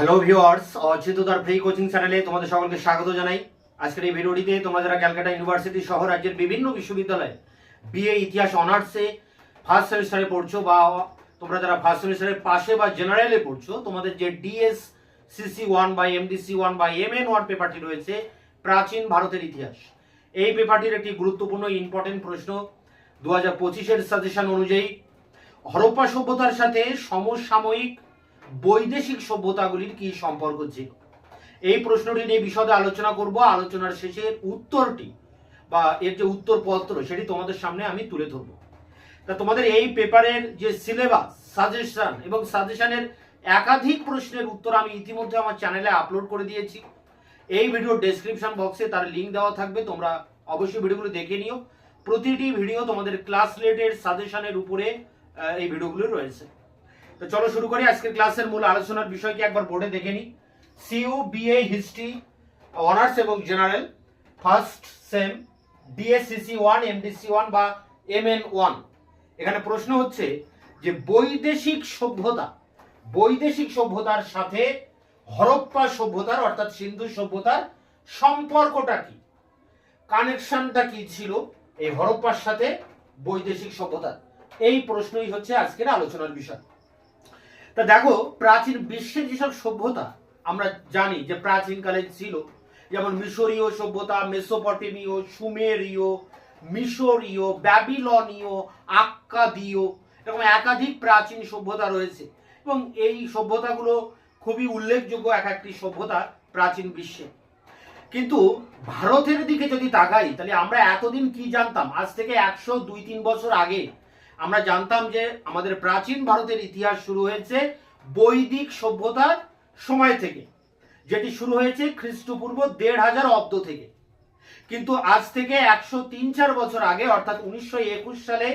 Hello viewers, অচিন্ততার free coaching চ্যানেলে তোমাদের সকলকে স্বাগত জানাই। আজকের এই ভিডিওটিতে তোমরা যারা ক্যালকাটা ইউনিভার্সিটি সহ রাজ্যের বিভিন্ন বিশ্ববিদ্যালয়ে বিএ ইতিহাস অনার্সে ফার্স্ট সেমিস্টারে পড়ছো, বা তোমরা যারা ফার্স্ট সেমিস্টারের পাশে বা জেনারেলে পড়ছো, তোমাদের যে ডিএস সিসি 1 বা MDC 1 বা MN 1 পেপারটি রয়েছে, প্রাচীন ভারতের ইতিহাস, এই পেপারটির একটি গুরুত্বপূর্ণ ইম্পর্টেন্ট প্রশ্ন 2025-এর সাজেশন অনুযায়ী হরপ্পা সভ্যতার সাথে সমসাময়িক বৈদেশিক সভ্যতাগুলির কি সম্পর্ক ছিল। এই প্রশ্নটি নিয়ে বিশদে আলোচনা করব। আলোচনার শেষে উত্তরটি বা এর যে উত্তরপত্র সেটি তোমাদের সামনে আমি তুলে ধরব। তা তোমাদের এই পেপারের যে সিলেবাস, সাজেশন এবং সাজেশনের একাধিক প্রশ্নের উত্তর আমি ইতিমধ্যে আমার চ্যানেলে আপলোড করে দিয়েছি। এই ভিডিওর ডেসক্রিপশন বক্সে তার লিঙ্ক দেওয়া থাকবে, তোমরা অবশ্যই ভিডিওগুলো দেখে নিও। প্রতিটি ভিডিও তোমাদের ক্লাস রিলেটেড সাজেশনের উপরে এই ভিডিওগুলো রয়েছে। তো চলো শুরু করি আজকের ক্লাসের মূল আলোচনার বিষয়কে একবার বোর্ডে দেখে নিই। সিইউ বিএ হিস্ট্রি অনার্স এবং general first same DSCC 1 MDC 1 বা MN 1। এখানে প্রশ্ন হচ্ছে যে বৈদেশিক সভ্যতার সাথে হরপ্পা সভ্যতার অর্থাৎ সিন্ধু সভ্যতার সম্পর্কটা কি, কানেকশনটা কি ছিল এই হরপ্পার সাথে বৈদেশিক সভ্যতার। এই প্রশ্নই হচ্ছে আজকের আলোচনার বিষয়। তা দেখো, প্রাচীন বিশ্বের যেসব সভ্যতা আমরা জানি যে প্রাচীনকালে ছিল, যেমন মিশরীয় সভ্যতা, মেসোপটেমীয়, সুমেরীয়, মিশরীয়, ব্যাবিলনীয়, আক্কাদীয়, এরকম একাধিক প্রাচীন সভ্যতা রয়েছে এবং এই সভ্যতাগুলো খুবই উল্লেখযোগ্য এক একটি সভ্যতা প্রাচীন বিশ্বে। কিন্তু ভারতের দিকে যদি তাকাই, তাহলে আমরা এতদিন কি জানতাম? আজ থেকে 100-2-3 বছর আগে আমরা জানতাম যে আমাদের প্রাচীন ভারতের ইতিহাস শুরু হয়েছে বৈদিক সভ্যতার সময় থেকে, যেটি শুরু হয়েছে খ্রিস্টপূর্ব 1500 অব্দ থেকে। কিন্তু আজ থেকে 103-4 বছর আগে অর্থাৎ 1921 সালে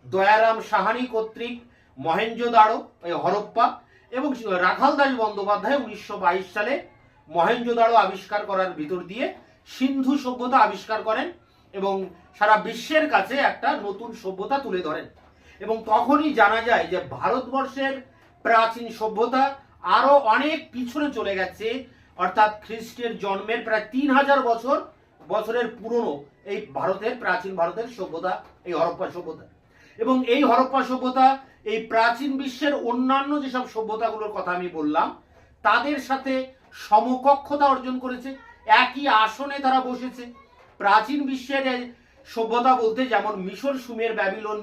দয়ারাম সাহানি কর্তৃক মহেঞ্জোদারো, হরপ্পা, এবং রাখাল দাস বন্দ্যোপাধ্যায় 1922 সালে মহেঞ্জোদারো আবিষ্কার করার ভিতর দিয়ে সিন্ধু সভ্যতা আবিষ্কার করেন এবং সারা বিশ্বের কাছে একটা নতুন সভ্যতা তুলে ধরেন। এবং তখনই জানা যায় যে ভারতবর্ষের প্রাচীন সভ্যতা আরো অনেক পিছনে চলে গেছে, অর্থাৎ খ্রিস্টের জন্মের প্রায় 3000 বছরের পুরনো এই প্রাচীন ভারতের সভ্যতা, এই হরপ্পা সভ্যতা। এবং এই হরপ্পা সভ্যতা এই প্রাচীন বিশ্বের অন্যান্য যেসব সভ্যতাগুলোর কথা আমি বললাম তাদের সাথে সমকক্ষতা অর্জন করেছে, একই আসনে তারা বসেছে। প্রাচীন বিশ্বের সভ্যতা বলতে যেমন মিশর, সুমের, ব্যাবিলন,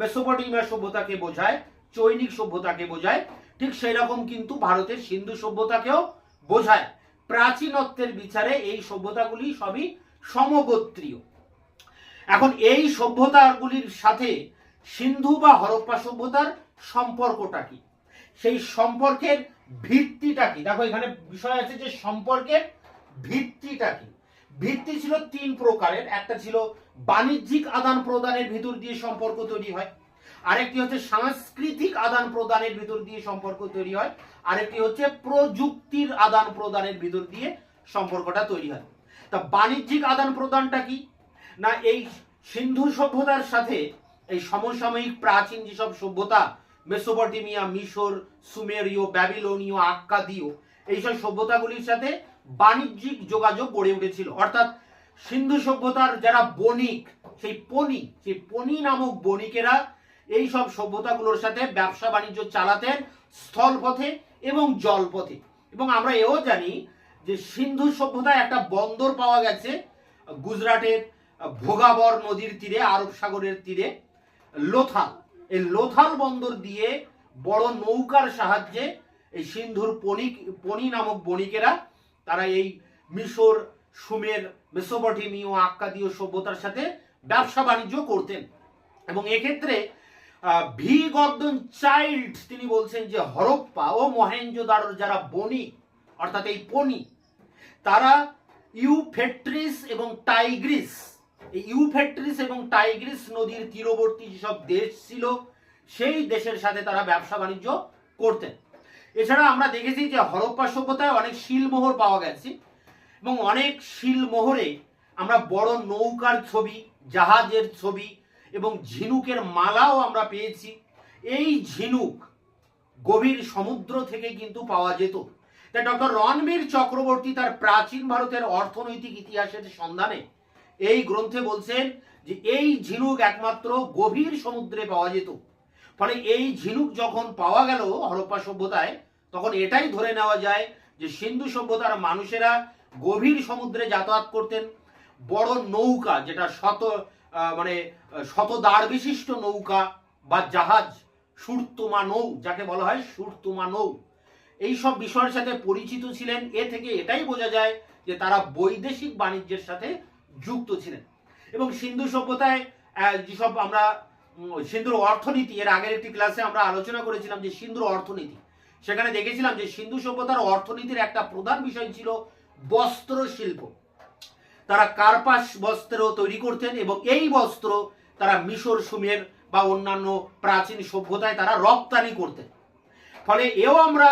মেসোপটেমিয়া সভ্যতাকে বোঝায়, চৈনিক সভ্যতাকে বোঝায়, ঠিক সেই রকম কিন্তু ভারতের সিন্ধু সভ্যতাকেও বোঝায়। প্রাচীনত্বের বিচারে এই সভ্যতাগুলি সবই সমগোত্রীয়। এখন এই সভ্যতাগুলির সাথে সিন্ধু বা হরপ্পা সভ্যতার সম্পর্কটা কি, সেই সম্পর্কের ভিত্তিটা কি? দেখো, এখানে বিষয় আছে যে সম্পর্কের ভিত্তিটা কি। ভিত্তি ছিল 3 প্রকারের। একটা ছিল বাণিজ্যিক আদান প্রদানের ভিতর দিয়ে সম্পর্ক তৈরি হয়, আরেকটি হচ্ছে সাংস্কৃতিক আদান প্রদানের ভিতর দিয়ে সম্পর্ক তৈরি হয়, আরেকটি হচ্ছে প্রযুক্তির আদান প্রদানের ভিতর দিয়ে সম্পর্কটা তৈরি হয়। তা বাণিজ্যিক আদান প্রদানটা কি না, এই সিন্ধু সভ্যতার সাথে এই সমসাময়িক প্রাচীন যেসব সভ্যতা মেসোপটেমিয়া, মিশর, সুমেরীয়, ব্যাবিলনীয়, আক্কাদীয়, এইসব সভ্যতাগুলির সাথে বাণিজ্যিক যোগাযোগ গড়ে উঠেছিল। অর্থাৎ সিন্ধু সভ্যতার যারা বণিক, সেই পনি নামক বণিকেরা এই সব সভ্যতাগুলোর সাথে ব্যবসা বাণিজ্য চালাতেন স্থলপথে এবং জলপথে। এবং আমরা এও জানি যে সিন্ধু সভ্যতায় একটা বন্দর পাওয়া গেছে গুজরাটের ভোগাবর নদীর তীরে, আরব সাগরের তীরে, লোথাল। এই লোথাল বন্দর দিয়ে বড় নৌকার সাহায্যে এই সিন্ধুর পনি নামক বণিকেরা তারা এই মিশর, সুমের, মেসোপটেমীয়, আক্কাদীয় সভ্যতার সাথে ব্যবসা বাণিজ্য করতেন। এবং এক্ষেত্রে ভি গর্দন চাইল্ড তিনি বলছেন যে হরপ্পা ও মহেঞ্জোদারোর যারা বণিক অর্থাৎ এই পনি, তারা ইউফ্রেটিস এবং টাইগ্রিস নদীর তীরবর্তী যেসব দেশ ছিল সেই দেশের সাথে তারা ব্যবসা বাণিজ্য করতেন। এছাড়া আমরা দেখেছি যে হরপ্পা সভ্যতায় অনেক শিলমোহর পাওয়া গেছে এবং অনেক শিলমোহরে আমরা বড় নৌকার ছবি, জাহাজের ছবি এবং ঝিনুকের মালাও আমরা পেয়েছি। এই ঝিনুক গভীর সমুদ্র থেকে কিন্তু পাওয়া যেত। তাই ডক্টর রণবীর চক্রবর্তী তার প্রাচীন ভারতের অর্থনৈতিক ইতিহাসের সন্ধানে এই গ্রন্থে বলছেন যে এই ঝিনুক একমাত্র গভীর সমুদ্রে পাওয়া যেত। ফলে এই ঝিনুক যখন পাওয়া গেল হরপ্পা সভ্যতায়, তখন এটাই ধরে নেওয়া যায় যে সিন্ধু সভ্যতার মানুষেরা গভীর সমুদ্রে যাতায়াত করতেন। বড় নৌকা, যেটা শত দাঁড় বিশিষ্ট নৌকা বা জাহাজ, সুরতুমা নৌ যাকে বলা হয়, সুরতুমা নৌ, এই সব বিষয়ের সাথে পরিচিত ছিলেন। এ থেকে এটাই বোঝা যায় যে তারা বৈদেশিক বাণিজ্যের সাথে যুক্ত ছিলেন। এবং সিন্ধু সভ্যতায় যেসব আমরা সিন্ধুর অর্থনীতি, এর আগের একটি ক্লাসে আমরা আলোচনা করেছিলাম যে সিন্ধুর অর্থনীতি, সেখানে দেখেছিলাম যে সিন্ধু সভ্যতার অর্থনীতির একটা প্রধান বিষয় ছিল বস্ত্র শিল্প। তারা কার্পাস বস্ত্র তৈরি করতেন এবং এই বস্ত্র তারা মিশর, সুমের বা অন্যান্য প্রাচীন সভ্যতায় তারা রপ্তানি করতেন। ফলে এও আমরা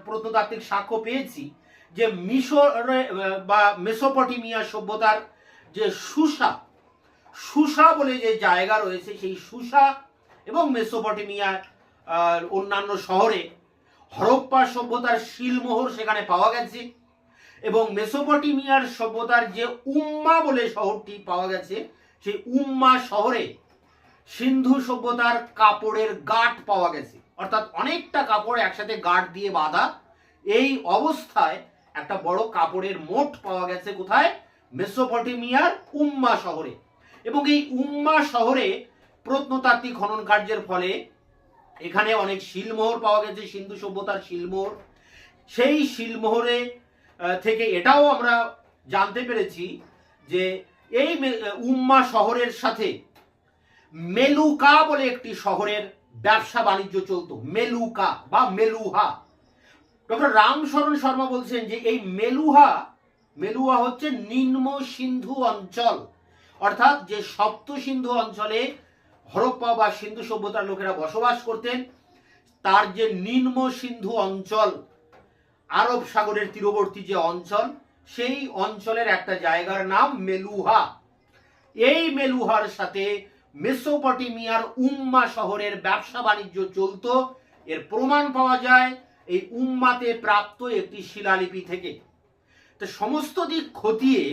প্রত্নতাত্ত্বিক সাক্ষ্য পেয়েছি যে মিশরে বা মেসোপটেমিয়া সভ্যতার যে সুসা বলে যে জায়গা রয়েছে, সেই সুসা এবং মেসোপটেমিয়ার অন্যান্য শহরে হরপ্পা সভ্যতার শিলমোহর সেখানে পাওয়া গেছে। এবং মেসোপটেমিয়ার সভ্যতার যে উম্মা বলে শহরটি পাওয়া গেছে, সেই উম্মা শহরে সিন্ধু সভ্যতার কাপড়ের গাঁট পাওয়া গেছে, অর্থাৎ অনেকটা কাপড় একসাথে গাঁট দিয়ে বাঁধা। এই অবস্থায় একটা বড় কাপড়ের মোট পাওয়া গেছে কোথায়? মেসোপটেমিয়ার উম্মা শহরে। এবং এই উম্মা শহরে প্রত্নতাত্ত্বিক খনন কার্যের ফলে এখানে অনেক শিলমোহর পাওয়া গেছে, সিন্ধু সভ্যতার শিলমোহর। সেই শিলমোহরে থেকে এটাও আমরা জানতে পেরেছি যে এই উম্মা শহরের সাথে মেলুকা বলে একটি শহরের ব্যবসা বাণিজ্য চলতো, মেলুকা বা মেলুহা। ডক্টর রামশরণ শর্মা বলছেন যে এই মেলুহা হচ্ছে নিম্ন সিন্ধু অঞ্চল, অর্থাৎ যে সপ্ত সিন্ধু অঞ্চলে হরপ্পা বা সিন্ধু সভ্যতার লোকেরা বসবাস করতেন, তার যে নিম্ন সিন্ধু অঞ্চল, আরব সাগরের তীরবর্তী যে অঞ্চল, সেই অঞ্চলের একটা জায়গার নাম মেলুহা। এই মেলুহার সাথে মেসোপটেমিয়ার উম্মা শহরের ব্যবসা বাণিজ্য চলতো। এর প্রমাণ পাওয়া যায় এই উম্মাতে প্রাপ্ত একটি শিলালিপি থেকে। তো সমস্ত দিক খতিয়ে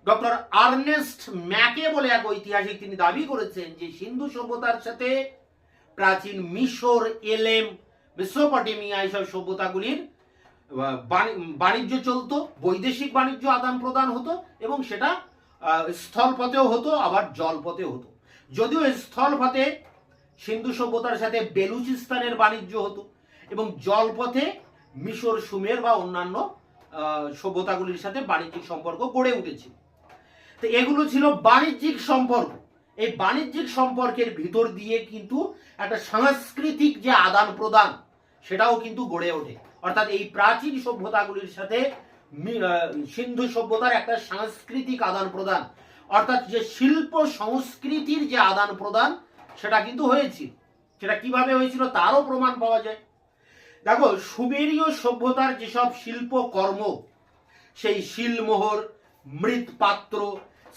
ডক্টর আর্নেস্ট ম্যাকে বলে এক ঐতিহাসিক, তিনি দাবি করেছেন যে সিন্ধু সভ্যতার সাথে প্রাচীন মিশর, এলেম, মেসোপটেমিয়া এইসব সভ্যতাগুলির বাণিজ্য চলতো, বৈদেশিক বাণিজ্য আদান প্রদান হতো, এবং সেটা স্থলপথেও হতো, আবার জলপথেও হতো। যদিও স্থলপথে সিন্ধু সভ্যতার সাথে বেলুচিস্তানের বাণিজ্য হতো এবং জলপথে মিশর, সুমের বা অন্যান্য সভ্যতাগুলির সাথে বাণিজ্যিক সম্পর্ক গড়ে উঠেছিল। তো এগুলো ছিল বাণিজ্যিক সম্পর্ক। এই বাণিজ্যিক সম্পর্কের ভিতর দিয়ে কিন্তু একটা সাংস্কৃতিক যে আদান প্রদান, সেটাও কিন্তু গড়ে ওঠে। অর্থাৎ এই প্রাচীন সভ্যতাগুলির সাথে সিন্ধু সভ্যতার একটা সাংস্কৃতিক আদান প্রদান, অর্থাৎ যে শিল্প সংস্কৃতির যে আদান প্রদান, সেটা কিন্তু হয়েছিল। সেটা কিভাবে হয়েছিল তারও প্রমাণ পাওয়া যায়। দেখো, সুমেরীয় সভ্যতার যেসব শিল্পকর্ম, সেই শিলমোহর, মৃৎপাত্র,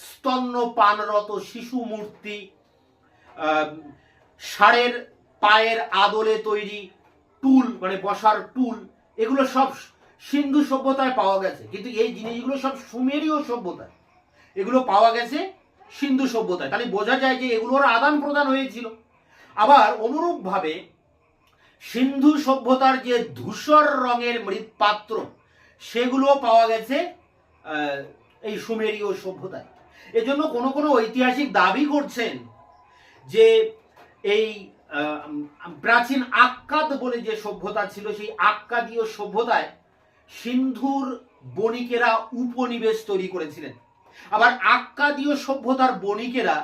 স্তন্যপানরত শিশু মূর্তি, ষাঁড়ের পায়ের আদলে তৈরি টুল, মানে বসার টুল, এগুলো সব সিন্ধু সভ্যতায় পাওয়া গেছে। কিন্তু এই জিনিসগুলো সব সুমেরীয় সভ্যতায়, এগুলো পাওয়া গেছে সিন্ধু সভ্যতায়। তাহলে বোঝা যায় যে এগুলোর আদান প্রদান হয়েছিল। আবার অনুরূপভাবে সিন্ধু সভ্যতার যে ধূসর রঙের মৃৎপাত্র, সেগুলো পাওয়া গেছে এই সুমেরীয় সভ্যতায়। এজন্য কোনো কোনো ঐতিহাসিক দাবি করছেন যে এই প্রাচীন আক্কাদ বলে যে সভ্যতা ছিল, সেই আক্কাদীয় সভ্যতায় সিন্ধুর বণিকেরা উপনিবেশ তৈরি করেছিলেন। আবার আক্কাদীয় সভ্যতার বণিকেরা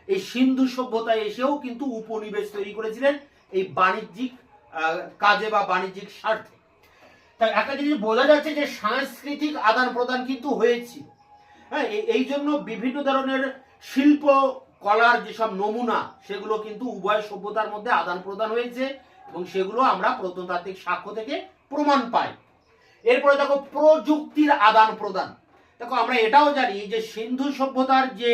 এই সিন্ধু সভ্যতায় এসেও কিন্তু উপনিবেশ তৈরি করেছিলেন এই বাণিজ্যিক কাজে বা বাণিজ্যিক স্বার্থে। তাই একটা জিনিস বোঝা যাচ্ছে যে সাংস্কৃতিক আদান প্রদান কিন্তু হয়েছিল। হ্যাঁ, এই জন্য বিভিন্ন ধরনের শিল্প কলার যেসব নমুনা, সেগুলো কিন্তু উভয় সভ্যতার মধ্যে আদান প্রদান হয়েছে এবং সেগুলো আমরা প্রত্নতাত্ত্বিক সাক্ষ্য থেকে প্রমাণ পাই। এরপরে দেখো প্রযুক্তির আদান প্রদান। দেখো, আমরা এটাও জানি যে সিন্ধু সভ্যতার যে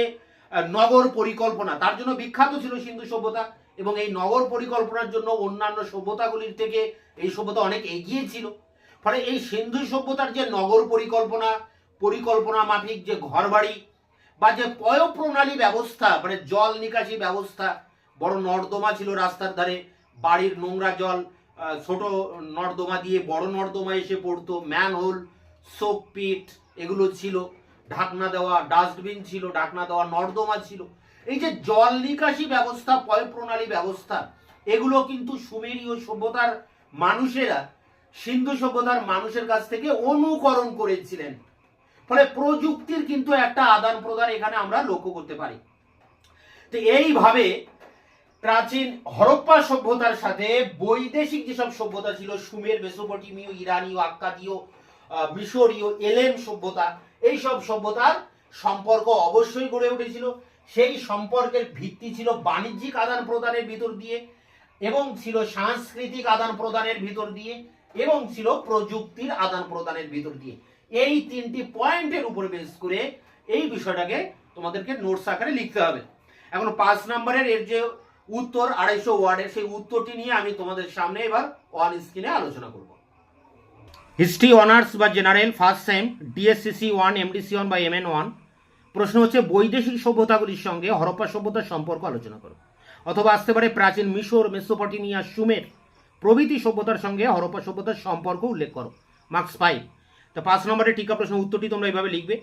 নগর পরিকল্পনা, তার জন্য বিখ্যাত ছিল সিন্ধু সভ্যতা, এবং এই নগর পরিকল্পনার জন্য অন্যান্য সভ্যতাগুলির থেকে এই সভ্যতা অনেক এগিয়ে ছিল। ফলে এই সিন্ধু সভ্যতার যে নগর পরিকল্পনা মাফিক যে ঘরবাড়ি বা যে পয়ঃপ্রণালী ব্যবস্থা, মানে জল নিকাশি ব্যবস্থা, বড় নর্দমা ছিল রাস্তার ধারে, বাড়ির নোংরা জল ছোট নর্দমা দিয়ে বড় নর্দমা এসে পড়তো, ম্যানহোল, সোক পিট এগুলো ছিল, ঢাকনা দেওয়া ডাস্টবিন ছিল, ঢাকনা দেওয়া নর্দমা ছিল। এই যে জল নিকাশি ব্যবস্থা, পয়ঃপ্রণালী ব্যবস্থা, এগুলো কিন্তু সুমেরীয় সভ্যতার মানুষেরা সিন্ধু সভ্যতার মানুষের কাছ থেকে অনুকরণ করেছিলেন। ফলে প্রযুক্তির কিন্তু একটা আদান প্রদান এখানে আমরা লক্ষ্য করতে পারি। তো এইভাবে প্রাচীন হরপ্পা সভ্যতার সাথে বৈদেশিক যেসব সভ্যতা ছিল, সুমের, মেসোপটেমীয়, ইরানীয়, আক্কাদীয়, মিশরীয়, এলেন সভ্যতা, এইসব সভ্যতার সম্পর্ক অবশ্যই গড়ে উঠেছিল। সেই সম্পর্কের ভিত্তি ছিল বাণিজ্যিক আদান প্রদানের ভিতর দিয়ে, এবং ছিল সাংস্কৃতিক আদান প্রদানের ভিতর দিয়ে, এবং ছিল প্রযুক্তির আদান প্রদানের ভিতর দিয়ে। এই তিনটি পয়েন্টের উপরে বেস করে এই বিষয়টাকে তোমাদেরকে নোটস আকারে লিখতে হবে। এখন 5 নম্বরের এর যে উত্তর 250 ওয়ার্ডের, সেই উত্তরটি নিয়ে আমি তোমাদের সামনে এবার অন স্ক্রিনে আলোচনা করব। হিস্ট্রি অনার্স বা general first same DSCC 1 MDC 1 বা এমএন 1। প্রশ্ন হচ্ছে বৈদেশিক সভ্যতাগুলির সঙ্গে হরপ্পা সভ্যতার সম্পর্ক আলোচনা করো। অথবা আসতে পারে প্রাচীন মিশর, মেসোপটেমিয়া, সুমের প্রভৃতি সভ্যতার সঙ্গে হরপ্পা সভ্যতার সম্পর্ক উল্লেখ করো। মার্কস 5। তো 5 নম্বরের টিকা প্রশ্ন উত্তরটি তোমরা এইভাবে লিখবে।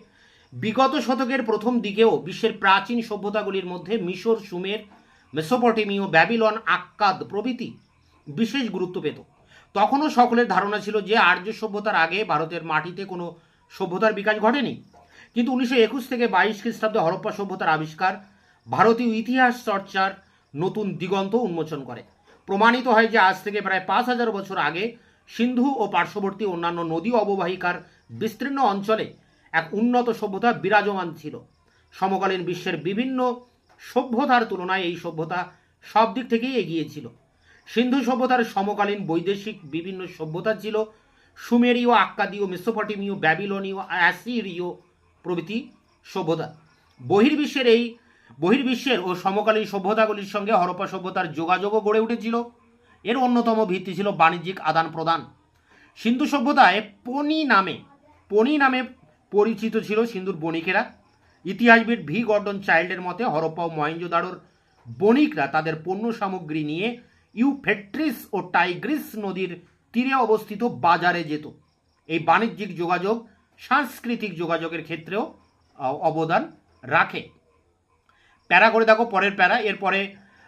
বিগত শতকের প্রথম দিকেও বিশ্বের প্রাচীন সভ্যতাগুলির মধ্যে মিশর, সুমের, মেসোপটেমীয়, ব্যাবিলন, আক্কাদ প্রভৃতি বিশেষ গুরুত্ব পেত। তখনও সকলের ধারণা ছিল যে আর্য সভ্যতার আগে ভারতের মাটিতে কোনো সভ্যতার বিকাশ ঘটেনি। কিন্তু 1921 থেকে 22 খ্রিস্টাব্দে হরপ্পা সভ্যতার আবিষ্কার ভারতীয় ইতিহাস চর্চার নতুন দিগন্ত উন্মোচন করে। প্রমাণিত হয় যে আজ থেকে প্রায় 5000 বছর আগে সিন্ধু ও পার্শ্ববর্তী অন্যান্য নদী অববাহিকার বিস্তীর্ণ অঞ্চলে এক উন্নত সভ্যতা বিরাজমান ছিল। সমকালীন বিশ্বের বিভিন্ন সভ্যতার তুলনায় এই সভ্যতা সব দিক থেকেই এগিয়ে ছিল। সিন্ধু সভ্যতার সমকালীন বৈদেশিক বিভিন্ন সভ্যতা ছিল সুমেরীয়, আক্কাদীয়, মেসোপটেমীয়, ব্যাবিলনীয়, অ্যাসিরীয় প্রভৃতি সভ্যতা। বহির্বিশ্বের ও সমকালীন সভ্যতাগুলির সঙ্গে হরপ্পা সভ্যতার যোগাযোগও গড়ে উঠেছিল। এর অন্যতম ভিত্তি ছিল বাণিজ্যিক আদান প্রদান। সিন্ধু সভ্যতায় পনি নামে পরিচিত ছিল সিন্ধুর বণিকেরা। ইতিহাসবিদ ভি গর্ডন চাইল্ডের মতে হরপ্পা ও মহেঞ্জোদারোর বণিকরা তাদের পণ্য সামগ্রী নিয়ে ইউফ্রেটিস ও টাইগ্রিস নদীর তীরে অবস্থিত বাজারে যেত। এই বাণিজ্যিক যোগাযোগ সাংস্কৃতিক যোগাযোগের ক্ষেত্রেও অবদান রাখে। প্যারা করে দেখো পরের প্যারা। এরপরে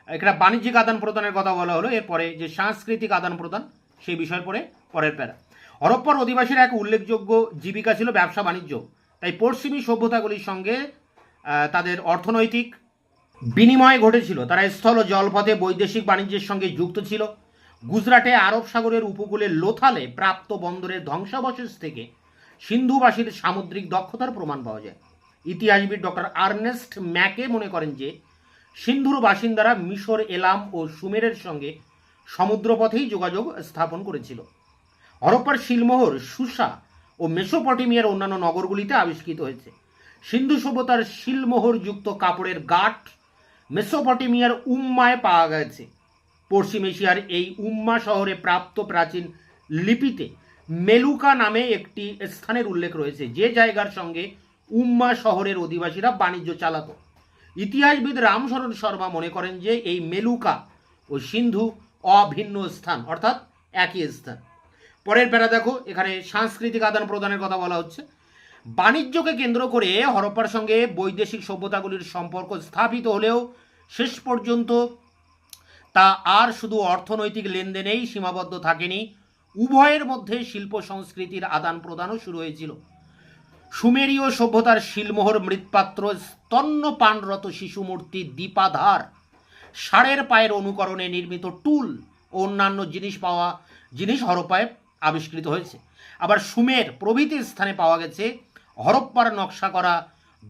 একটা বাণিজ্যিক আদান প্রদানের কথা বলা হলো, এরপরে যে সাংস্কৃতিক আদান প্রদান সেই বিষয়ের পরে পরের প্যারা। হরপ্পার অধিবাসীর এক উল্লেখযোগ্য জীবিকা ছিল ব্যবসা বাণিজ্য। তাই পশ্চিমী সভ্যতাগুলির সঙ্গে তাদের অর্থনৈতিক বিনিময় ঘটেছিল। তারা স্থল ও জলপথে বৈদেশিক বাণিজ্যের সঙ্গে যুক্ত ছিল। গুজরাটে আরব সাগরের উপকূলে লোথালে প্রাপ্ত বন্দরের ধ্বংসাবশেষ থেকে সিন্ধুবাসীর সামুদ্রিক দক্ষতার প্রমাণ পাওয়া যায়। ইতিহাসবিদ ডক্টর আর্নেস্ট ম্যাকে মনে করেন যে সিন্ধুর বাসিন্দারা মিশর, এলাম ও সুমেরের সঙ্গে সমুদ্রপথেই যোগাযোগ স্থাপন করেছিল। হরপ্পার শিলমোহর সুসা ও মেসোপটেমিয়ার অন্যান্য নগরগুলিতে আবিষ্কৃত হয়েছে। সিন্ধু সভ্যতার শিলমোহরযুক্ত কাপড়ের গাঁট মেসোপটেমিয়ার উম্মায় পাওয়া গেছে। পশ্চিম এশিয়ার এই উম্মা শহরে প্রাপ্ত প্রাচীন লিপিতে মেলুকা নামে একটি স্থানের উল্লেখ রয়েছে, যে জায়গার সঙ্গে উম্মা শহরের অধিবাসীরা বাণিজ্য চালাত। ইতিহাসবিদ রামশরণ শর্মা মনে করেন যে এই মেলুকা ও সিন্ধু অভিন্ন স্থান, অর্থাৎ একই স্থান। পরের প্যারা দেখো, এখানে সাংস্কৃতিক আদান প্রদানের কথা বলা হচ্ছে। বাণিজ্যকে কেন্দ্র করে হরপ্পার সঙ্গে বৈদেশিক সভ্যতাগুলির সম্পর্ক স্থাপিত হলেও শেষ পর্যন্ত তা আর শুধু অর্থনৈতিক লেনদেনেই সীমাবদ্ধ থাকেনি। উভয়ের মধ্যে শিল্প সংস্কৃতির আদান প্রদানও শুরু হয়েছিল। সুমেরীয় সভ্যতার শিলমোহর মৃৎপাত্র, স্তন্যপানরত শিশুমূর্তি, দীপাধার, ষাঁড়ের পায়ের অনুকরণে নির্মিত টুল ও অন্যান্য জিনিস হরপ্পায় আবিষ্কৃত হয়েছে। আবার সুমের প্রভৃতি স্থানে পাওয়া গেছে হরপ্পার নকশা করা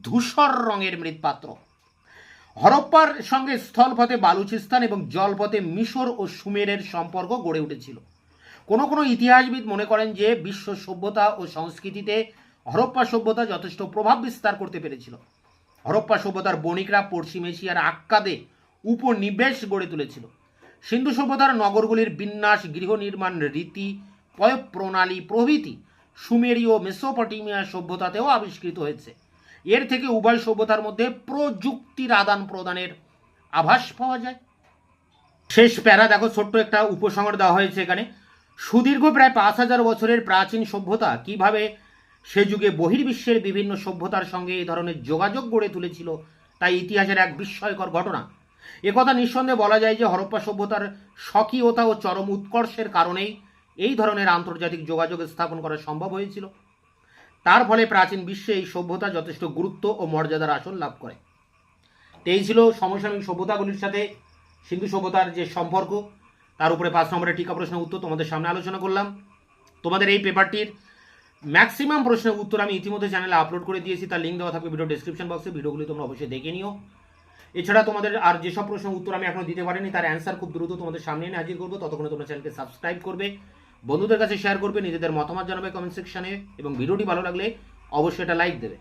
ধূসর রঙের মৃৎপাত্র। হরপ্পার সঙ্গে স্থলপথে বালুচিস্তান এবং জলপথে মিশর ও সুমেরের সম্পর্ক গড়ে উঠেছিল। কোনো কোনো ইতিহাসবিদ মনে করেন যে বিশ্ব সভ্যতা ও সংস্কৃতিতে হরপ্পা সভ্যতা যথেষ্ট প্রভাব বিস্তার করতে পেরেছিল। হরপ্পা সভ্যতার বণিকরা পশ্চিম এশিয়ার আক্কাদে উপনিবেশ গড়ে তুলেছিল। সিন্ধু সভ্যতার নগরগুলির বিন্যাস, গৃহ নির্মাণ রীতি, পয় প্রণালী প্রভৃতি সুমেরীয় মেসোপটেমিয়া সভ্যতাতেও আবিষ্কৃত হয়েছে। এর থেকে উভয় সভ্যতার মধ্যে প্রযুক্তির আদান প্রদানের আভাস পাওয়া যায়। শেষ প্যারা দেখো, ছোট্ট একটা উপসংহার দেওয়া হয়েছে এখানে। সুদীর্ঘ প্রায় 5000 বছরের প্রাচীন সভ্যতা কিভাবে সে যুগে বহির্বিশ্বের বিভিন্ন সভ্যতার সঙ্গে এই ধরনের যোগাযোগ গড়ে তুলেছিল তাই ইতিহাসের এক বিস্ময়কর ঘটনা। একথা নিঃসন্দেহে বলা যায় যে হরপ্পা সভ্যতার স্বকীয়তা ও চরম উৎকর্ষের কারণেই এই ধরনের আন্তর্জাতিক যোগাযোগ স্থাপন করা সম্ভব হয়েছিল। তার ফলে প্রাচীন বিশ্বে এই সভ্যতা যথেষ্ট গুরুত্ব ও মর্যাদার আসন লাভ করে। এই ছিল সমসাময়িক সভ্যতাগুলির সাথে সিন্ধু সভ্যতার যে সম্পর্ক, তার উপরে 5 নম্বরের টিকা প্রশ্নের উত্তর তোমাদের সামনে আলোচনা করলাম। তোমাদের এই পেপারটির ম্যাক্সিমাম প্রশ্নের উত্তর আমি ইতিমধ্যে চ্যানেলে আপলোড করে দিয়েছি, তার লিঙ্ক দেওয়া থাকবে ভিডিও ডেসক্রিপশন বক্সে। ভিডিওগুলি তোমরা অবশ্যই দেখে নিও। এছাড়া তোমাদের আর যেসব প্রশ্নের উত্তর আমি এখনো দিতে পারিনি তার অ্যান্সার খুব দ্রুত তোমাদের সামনে এনে হাজির করবো। ততক্ষণে তোমরা চ্যানেলকে সাবস্ক্রাইব করবে, বন্ধুদের কাছে শেয়ার করবে, নিজেদের মতামত জানাবে কমেন্ট সেকশনে, এবং ভিডিওটি ভালো লাগলে অবশ্যই এটা লাইক দেবে।